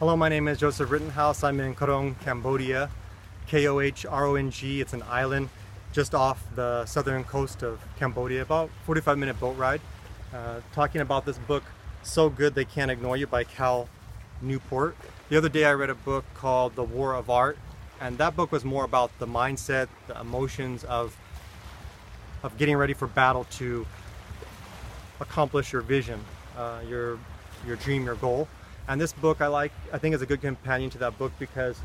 Hello, my name is Joseph Rittenhouse. I'm in Korong, Cambodia. Kohrong. It's an island just off the southern coast of Cambodia, about 45-minute boat ride. Talking about this book, So Good They Can't Ignore You by Newport. The other day I read a book called The War of Art, and that book was more about the mindset, the emotions of getting ready for battle to accomplish your vision, your dream, your goal. And this book I think is a good companion to that book, because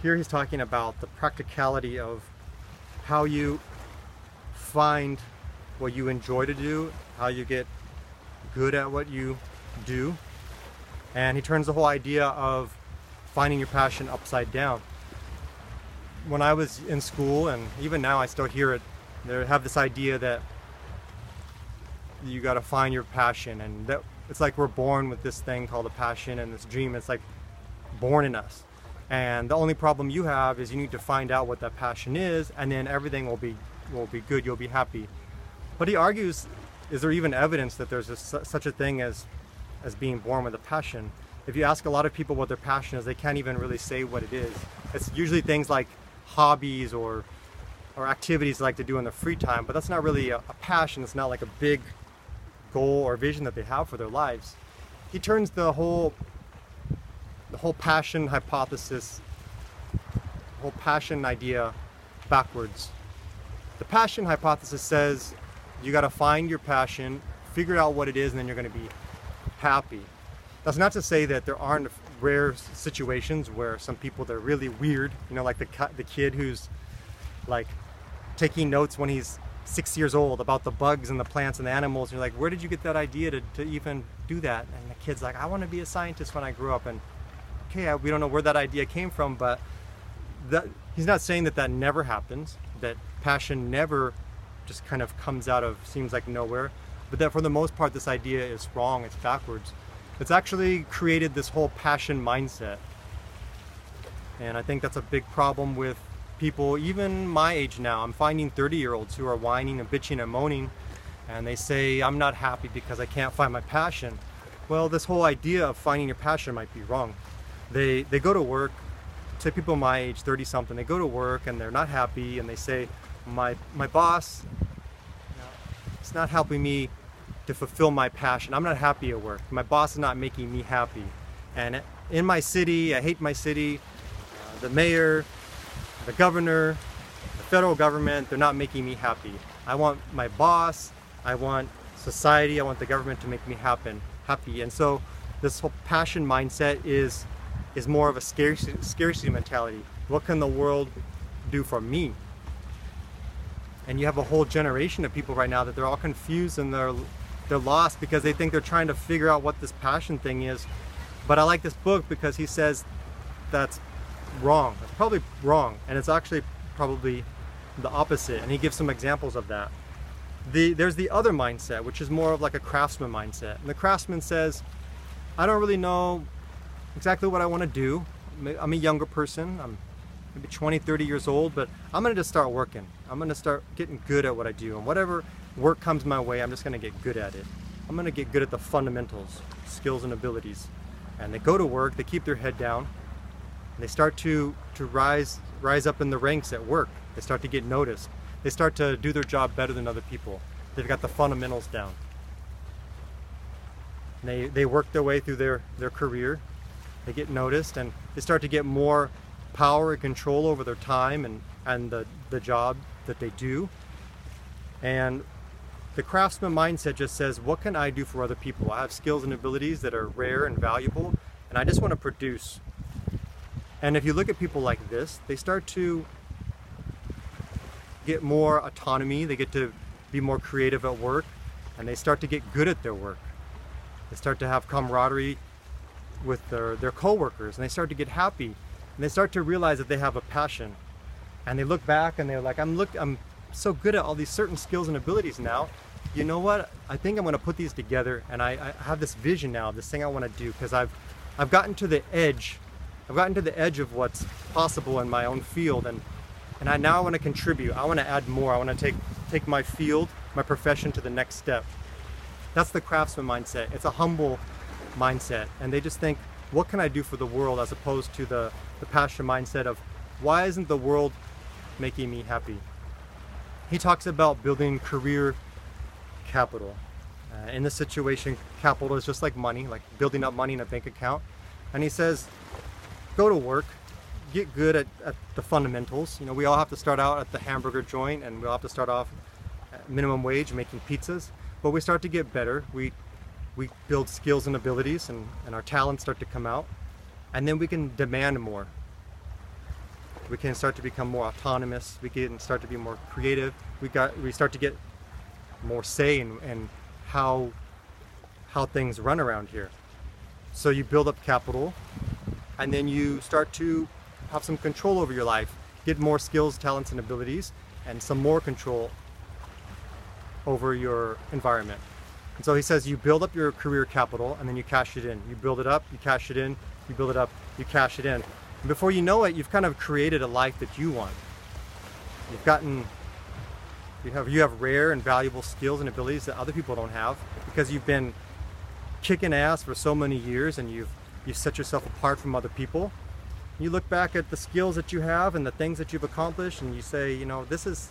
here he's talking about the practicality of how you find what you enjoy to do, how you get good at what you do. And he turns the whole idea of finding your passion upside down. When I was in school, and even now I still hear it, they have this idea that you got to find your passion, and that it's like we're born with this thing called a passion and this dream. It's like born in us, and the only problem you have is you need to find out what that passion is, and then everything will be good. You'll be happy. But he argues, is there even evidence that there's such a thing as being born with a passion? If you ask a lot of people what their passion is, they can't even really say what it is. It's usually things like hobbies or activities they like to do in their free time, but that's not really a passion. It's not like a big goal or vision that they have for their lives. He turns the whole passion hypothesis, the whole passion idea backwards. The passion hypothesis says you got to find your passion, figure out what it is, and then you're going to be happy. That's not to say that there aren't rare situations where some people, they're really weird, like the kid who's like taking notes when he's 6 years old about the bugs and the plants and the animals, and you're like, where did you get that idea to even do that? And the kid's like, I want to be a scientist when I grow up. And okay, we don't know where that idea came from, but he's not saying that never happens, that passion never just kind of comes out of, seems like nowhere, but that for the most part this idea is wrong, it's backwards. It's actually created this whole passion mindset, and I think that's a big problem with people even my age now. I'm finding 30-year-olds who are whining and bitching and moaning, and they say, I'm not happy because I can't find my passion. Well, this whole idea of finding your passion might be wrong. They go to work, say people my age, 30-something, they go to work and they're not happy, and they say, my boss, it's not helping me to fulfill my passion. I'm not happy at work. My boss is not making me happy. And in my city, I hate my city, the mayor, the governor, the federal government, they're not making me happy. I want my boss, I want society, I want the government to make me happy. And so this whole passion mindset is more of a scarcity mentality. What can the world do for me? And you have a whole generation of people right now that they're all confused and they're lost because they think they're trying to figure out what this passion thing is. But I like this book because he says that's wrong. It's probably wrong, and it's actually probably the opposite, and he gives some examples of that. There's the other mindset, which is more of like a craftsman mindset, and the craftsman says, I don't really know exactly what I want to do. I'm a younger person, I'm maybe 20-30 years old, but I'm going to just start working. I'm going to start getting good at what I do, and whatever work comes my way, I'm just going to get good at it. I'm going to get good at the fundamentals, skills and abilities. And they go to work, they keep their head down, they start to rise up in the ranks at work. They start to get noticed. They start to do their job better than other people. They've got the fundamentals down. They work their way through their career. They get noticed, and they start to get more power and control over their time and the job that they do. And the craftsman mindset just says, what can I do for other people? I have skills and abilities that are rare and valuable, and I just want to produce. And if you look at people like this, they start to get more autonomy, they get to be more creative at work, and they start to get good at their work. They start to have camaraderie with their co-workers, and they start to get happy, and they start to realize that they have a passion. And they look back and they're like, I'm so good at all these certain skills and abilities now. You know what? I think I'm going to put these together, and I have this vision now of this thing I want to do, because I've gotten to the edge. I've gotten to the edge of what's possible in my own field, and now I want to contribute. I want to add more. I want to take my field, my profession to the next step. That's the craftsman mindset. It's a humble mindset, and they just think, what can I do for the world, as opposed to the passion mindset of why isn't the world making me happy? He talks about building career capital. In this situation, capital is just like money, like building up money in a bank account. And he says, go to work, get good at the fundamentals. You know, we all have to start out at the hamburger joint, and we all have to start off at minimum wage making pizzas. But we start to get better. We build skills and abilities, and our talents start to come out. And then we can demand more. We can start to become more autonomous. We can start to be more creative. We start to get more say in how things run around here. So you build up capital, and then you start to have some control over your life, get more skills, talents, and abilities, and some more control over your environment. And so he says you build up your career capital, and then you cash it in. You build it up, you cash it in, you build it up, you cash it in. And before you know it, you've kind of created a life that you want. You have rare and valuable skills and abilities that other people don't have, because you've been kicking ass for so many years, and you've set yourself apart from other people. You look back at the skills that you have and the things that you've accomplished, and you say, you know, this is,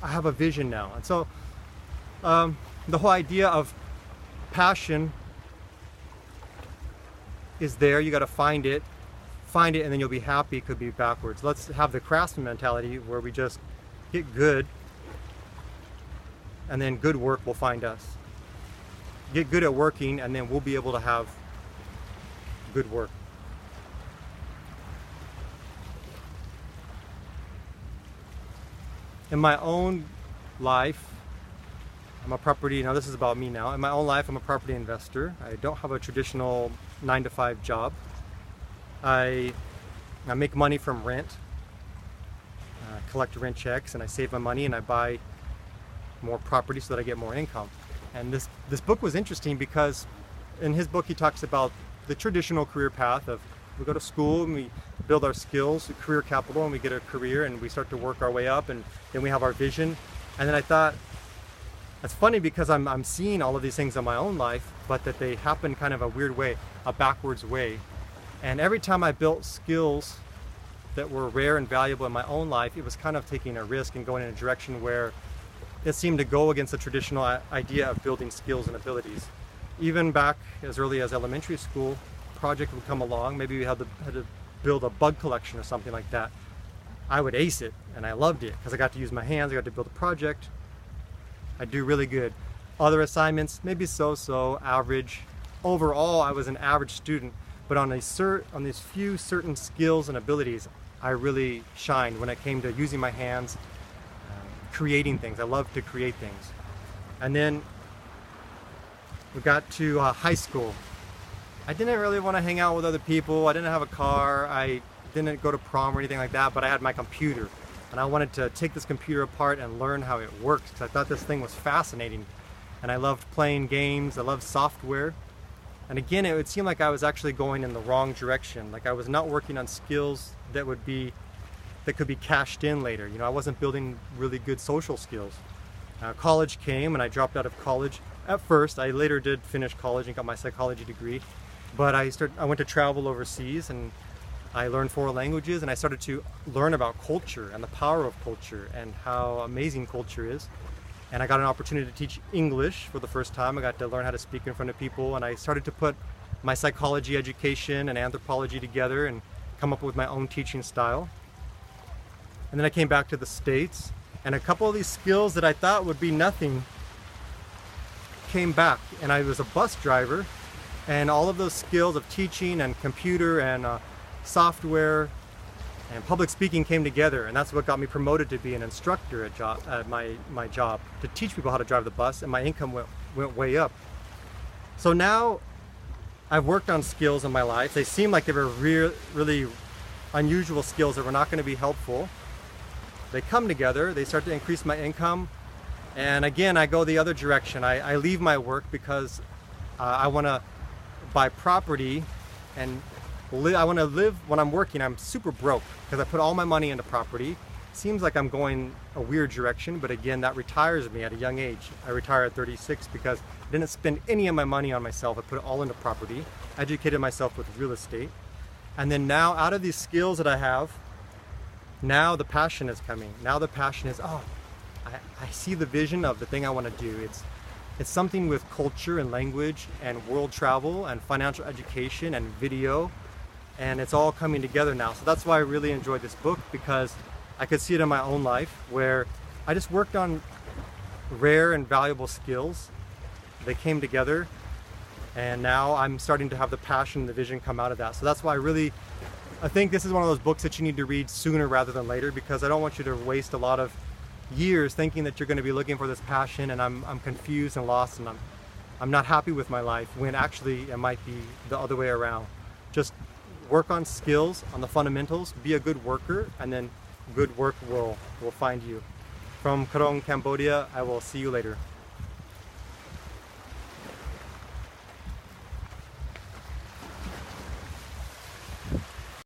I have a vision now. And so the whole idea of passion is there. You got to find it, and then you'll be happy. It could be backwards. Let's have the craftsman mentality, where we just get good, and then good work will find us. Get good at working, and then we'll be able to have good work. In my own life, I'm a property, now this is about me now. In my own life, I'm a property investor. I don't have a traditional 9-to-5 job. I make money from rent, collect rent checks, and I save my money, and I buy more property so that I get more income. And this book was interesting because in his book he talks about the traditional career path of we go to school and we build our skills, career capital, and we get a career, and we start to work our way up, and then we have our vision. And then I thought, that's funny, because I'm seeing all of these things in my own life, but that they happen kind of a weird way, a backwards way. And every time I built skills that were rare and valuable in my own life, it was kind of taking a risk and going in a direction where it seemed to go against the traditional idea of building skills and abilities. Even back as early as elementary school, a project would come along. Maybe we had to build a bug collection or something like that. I would ace it, and I loved it because I got to use my hands. I got to build a project. I do really good. Other assignments, maybe so-so, average. Overall, I was an average student, but on these few certain skills and abilities, I really shined when it came to using my hands, creating things. I love to create things. And then we got to high school. I didn't really want to hang out with other people. I didn't have a car. I didn't go to prom or anything like that, but I had my computer. And I wanted to take this computer apart and learn how it works, because I thought this thing was fascinating. And I loved playing games. I loved software. And again, it would seem like I was actually going in the wrong direction. Like I was not working on skills that could be cashed in later. You know, I wasn't building really good social skills. College came, and I dropped out of college. At first, I later did finish college and got my psychology degree. But I went to travel overseas, and I learned 4 languages, and I started to learn about culture and the power of culture and how amazing culture is. And I got an opportunity to teach English for the first time. I got to learn how to speak in front of people, and I started to put my psychology education and anthropology together and come up with my own teaching style. And then I came back to the States, and a couple of these skills that I thought would be nothing came back. And I was a bus driver, and all of those skills of teaching and computer and software and public speaking came together, and that's what got me promoted to be an instructor at my job, to teach people how to drive the bus, and my income went way up. So now I've worked on skills in my life. They seem like they were really unusual skills that were not going to be helpful. They come together, they start to increase my income, and again I go the other direction. I leave my work because I want to buy property, and I want to live when I'm working. I'm super broke because I put all my money into property, seems like I'm going a weird direction, but again, that retires me at a young age. I retired at 36 because I didn't spend any of my money on myself. I put it all into property, educated myself with real estate. And then now, out of these skills that I have, now the passion is coming. Now the passion is, oh, I see the vision of the thing I want to do. It's something with culture and language and world travel and financial education and video, and it's all coming together now. So that's why I really enjoyed this book, because I could see it in my own life where I just worked on rare and valuable skills. They came together, and now I'm starting to have the passion and the vision come out of that. So that's why I think this is one of those books that you need to read sooner rather than later, because I don't want you to waste a lot of years thinking that you're going to be looking for this passion, and I'm confused and lost, and I'm not happy with my life, when actually it might be the other way around. Just work on skills, on the fundamentals, be a good worker, and then good work will find you. From Krong, Cambodia, I will see you later.